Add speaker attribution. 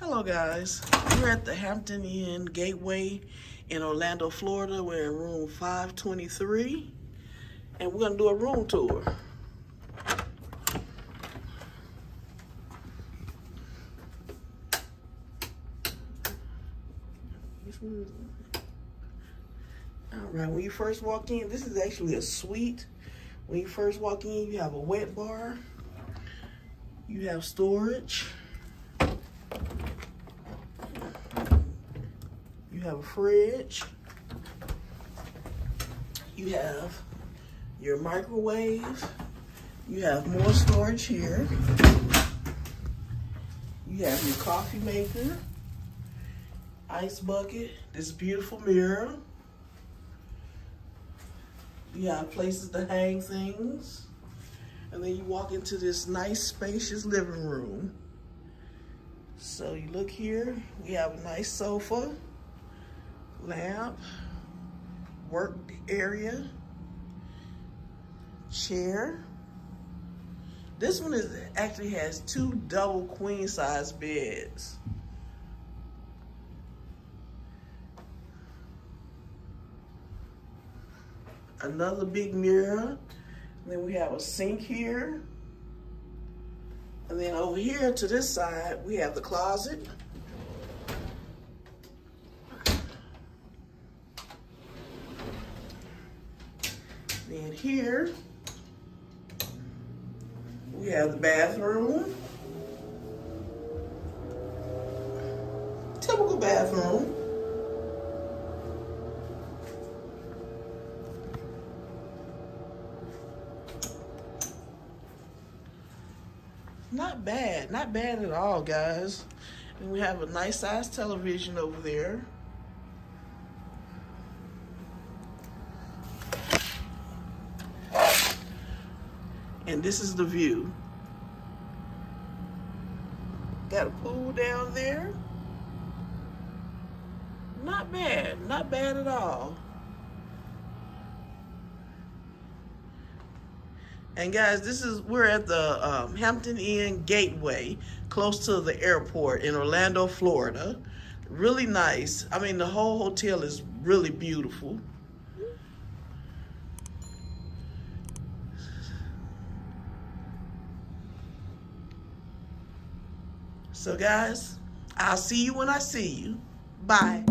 Speaker 1: Hello guys, we're at the Hampton Inn Gateway in Orlando, Florida. We're in room 523 and we're gonna do a room tour. All right, when you first walk in, this is actually a suite. When you first walk in, you have a wet bar, you have storage, you have a fridge, you have your microwave, you have more storage here, you have your coffee maker, ice bucket, this beautiful mirror, you have places to hang things, and then you walk into this nice spacious living room. So you look here, we have a nice sofa, lamp, work area, chair. This one actually has 2 double queen size beds. Another big mirror. And then we have a sink here. And then over here to this side, we have the closet. Then here, we have the bathroom. Typical bathroom. Not bad at all, guys. And we have a nice size television over there. And this is the view. Got a pool down there. Not bad at all. And guys, we're at the Hampton Inn Gateway, close to the airport in Orlando, Florida. Really nice. I mean, the whole hotel is really beautiful. So guys, I'll see you when I see you. Bye.